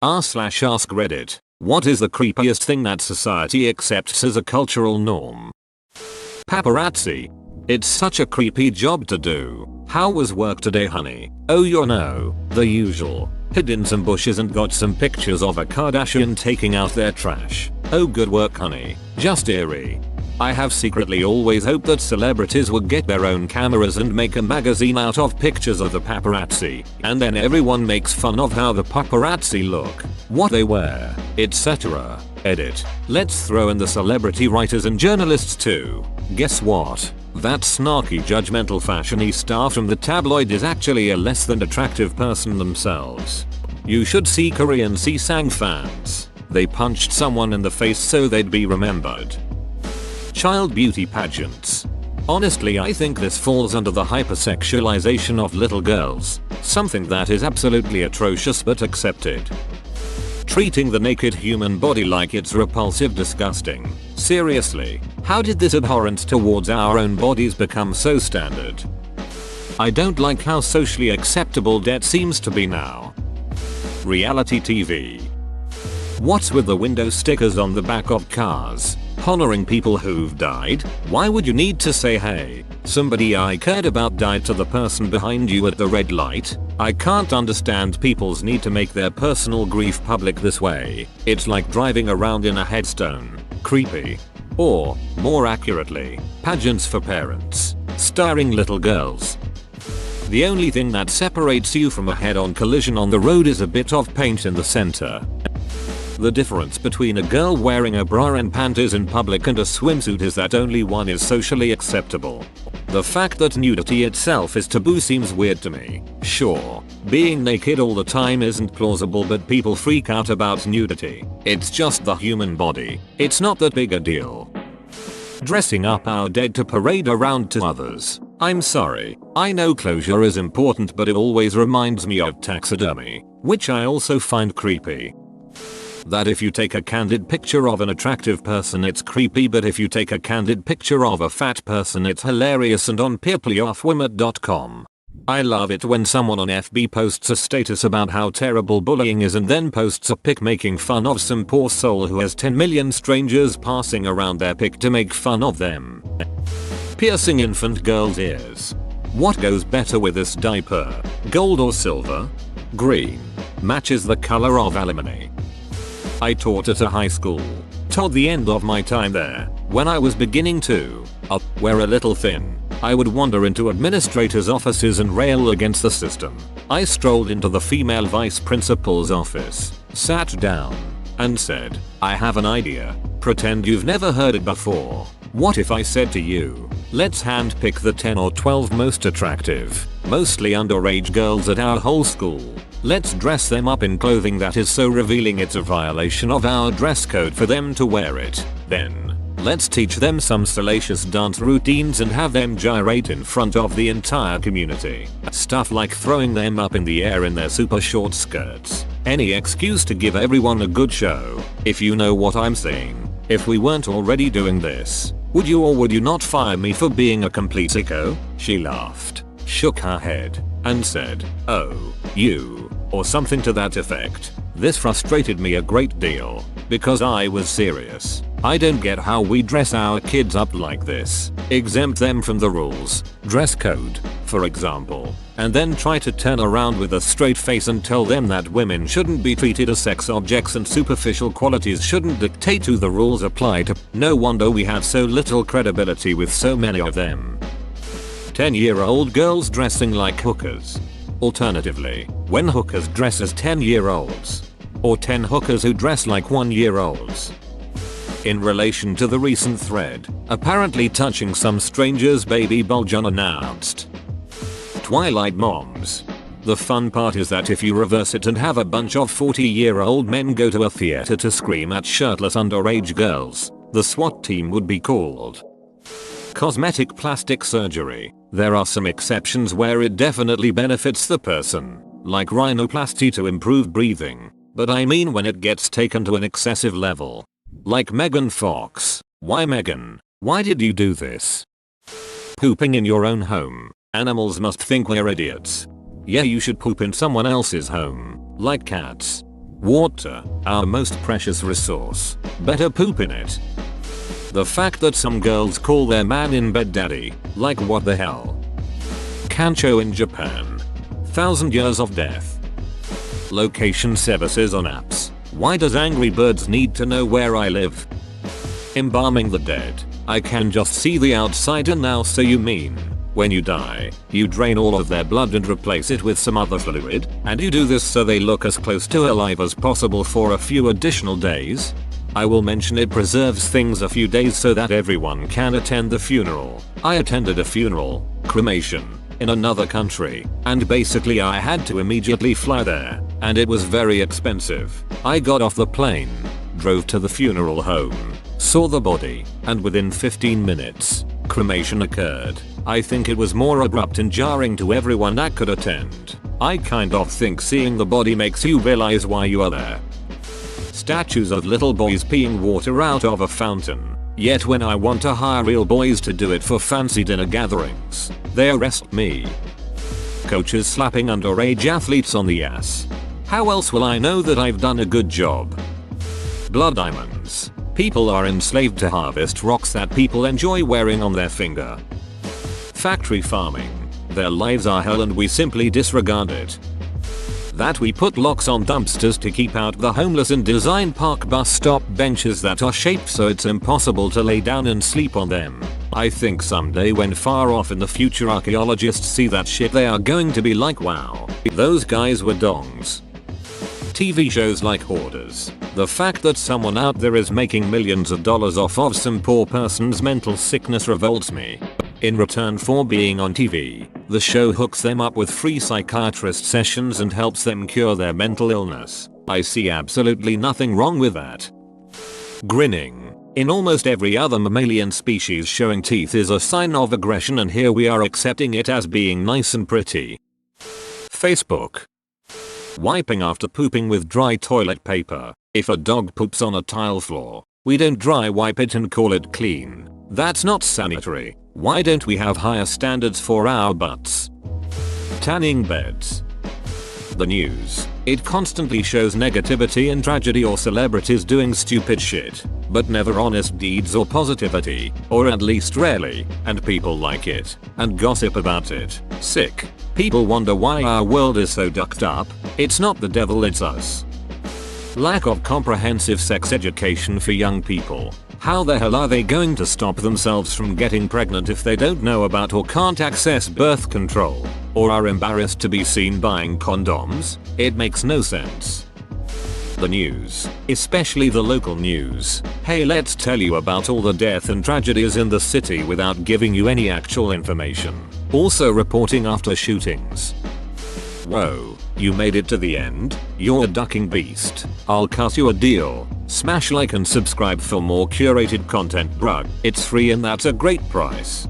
r/AskReddit. What is the creepiest thing that society accepts as a cultural norm? Paparazzi. It's such a creepy job to do. How was work today, honey? Oh, you know, the usual. Hid in some bushes and got some pictures of a Kardashian taking out their trash. Oh, good work, honey. Just eerie. I have secretly always hoped that celebrities would get their own cameras and make a magazine out of pictures of the paparazzi, and then everyone makes fun of how the paparazzi look, what they wear, etc. Edit. Let's throw in the celebrity writers and journalists too. Guess what? That snarky judgmental fashionista from the tabloid is actually a less than attractive person themselves. You should see Korean Sang fans. They punched someone in the face so they'd be remembered. Child beauty pageants. Honestly, I think this falls under the hypersexualization of little girls, something that is absolutely atrocious but accepted. Treating the naked human body like it's repulsive, disgusting. Seriously, how did this abhorrence towards our own bodies become so standard? I don't like how socially acceptable debt seems to be now. Reality TV. What's with the window stickers on the back of cars? Honoring people who've died? Why would you need to say hey, somebody I cared about died to the person behind you at the red light? I can't understand people's need to make their personal grief public this way. It's like driving around in a headstone. Creepy. Or, more accurately, pageants for parents, starring little girls. The only thing that separates you from a head-on collision on the road is a bit of paint in the center. The difference between a girl wearing a bra and panties in public and a swimsuit is that only one is socially acceptable. The fact that nudity itself is taboo seems weird to me. Sure, being naked all the time isn't plausible, but people freak out about nudity. It's just the human body. It's not that big a deal. Dressing up our dead to parade around to others. I'm sorry, I know closure is important, but it always reminds me of taxidermy, which I also find creepy. That if you take a candid picture of an attractive person it's creepy, but if you take a candid picture of a fat person it's hilarious and on peerplyoffwomen.com. I love it when someone on FB posts a status about how terrible bullying is and then posts a pic making fun of some poor soul who has 10 million strangers passing around their pic to make fun of them. Piercing infant girls' ears. What goes better with this diaper? Gold or silver? Green. Matches the color of alimony. I taught at a high school. Toward the end of my time there, when I was beginning to wear a little thin, I would wander into administrators' offices and rail against the system. I strolled into the female vice principal's office, sat down, and said, I have an idea. Pretend you've never heard it before. What if I said to you, let's handpick the 10 or 12 most attractive, mostly underage girls at our whole school. Let's dress them up in clothing that is so revealing it's a violation of our dress code for them to wear it. Then, let's teach them some salacious dance routines and have them gyrate in front of the entire community. Stuff like throwing them up in the air in their super short skirts. Any excuse to give everyone a good show, if you know what I'm saying. If we weren't already doing this, would you or would you not fire me for being a complete sicko? She laughed, shook her head, and said, oh, you, or something to that effect. This frustrated me a great deal, because I was serious. I don't get how we dress our kids up like this, exempt them from the rules, dress code, for example, and then try to turn around with a straight face and tell them that women shouldn't be treated as sex objects and superficial qualities shouldn't dictate who the rules apply to. No wonder we have so little credibility with so many of them. 10-year-old girls dressing like hookers. Alternatively, when hookers dress as 10-year-olds. Or 10 hookers who dress like 1-year-olds. In relation to the recent thread, apparently touching some stranger's baby bulge unannounced. Twilight moms. The fun part is that if you reverse it and have a bunch of 40-year-old men go to a theater to scream at shirtless underage girls, the SWAT team would be called. Cosmetic plastic surgery. There are some exceptions where it definitely benefits the person, like rhinoplasty to improve breathing, but I mean when it gets taken to an excessive level. Like Megan Fox. Why Megan? Why did you do this? Pooping in your own home. Animals must think we're idiots. Yeah, you should poop in someone else's home, like cats. Water, our most precious resource. Better poop in it. The fact that some girls call their man in bed daddy, like what the hell. Kancho in Japan. 1000 years of death. Location services on apps. Why does Angry Birds need to know where I live? Embalming the dead. I can just see the outsider now. So you mean, when you die, you drain all of their blood and replace it with some other fluid, and you do this so they look as close to alive as possible for a few additional days? I will mention it preserves things a few days so that everyone can attend the funeral. I attended a funeral, cremation, in another country, and basically I had to immediately fly there, and it was very expensive. I got off the plane, drove to the funeral home, saw the body, and within 15 minutes, cremation occurred. I think it was more abrupt and jarring to everyone that could attend. I kind of think seeing the body makes you realize why you are there. Statues of little boys peeing water out of a fountain. Yet when I want to hire real boys to do it for fancy dinner gatherings, they arrest me. Coaches slapping underage athletes on the ass. How else will I know that I've done a good job? Blood diamonds. People are enslaved to harvest rocks that people enjoy wearing on their finger. Factory farming. Their lives are hell and we simply disregard it. That we put locks on dumpsters to keep out the homeless and design park bus stop benches that are shaped so it's impossible to lay down and sleep on them. I think someday when far off in the future archaeologists see that shit they are going to be like, wow, those guys were dongs. TV shows like Hoarders. The fact that someone out there is making millions of dollars off of some poor person's mental sickness revolts me. In return for being on TV, the show hooks them up with free psychiatrist sessions and helps them cure their mental illness. I see absolutely nothing wrong with that. Grinning. In almost every other mammalian species, showing teeth is a sign of aggression, and here we are accepting it as being nice and pretty. Facebook. Wiping after pooping with dry toilet paper. If a dog poops on a tile floor, we don't dry wipe it and call it clean. That's not sanitary. Why don't we have higher standards for our butts? Tanning beds. The news. It constantly shows negativity and tragedy or celebrities doing stupid shit, but never honest deeds or positivity, or at least rarely, and people like it, and gossip about it. Sick. People wonder why our world is so ducked up. It's not the devil, it's us. Lack of comprehensive sex education for young people. How the hell are they going to stop themselves from getting pregnant if they don't know about or can't access birth control, or are embarrassed to be seen buying condoms? It makes no sense. The news, especially the local news. Hey, let's tell you about all the death and tragedies in the city without giving you any actual information. Also reporting after shootings. Whoa, you made it to the end? You're a ducking beast. I'll cut you a deal. Smash like and subscribe for more curated content, bruh. It's free and that's a great price.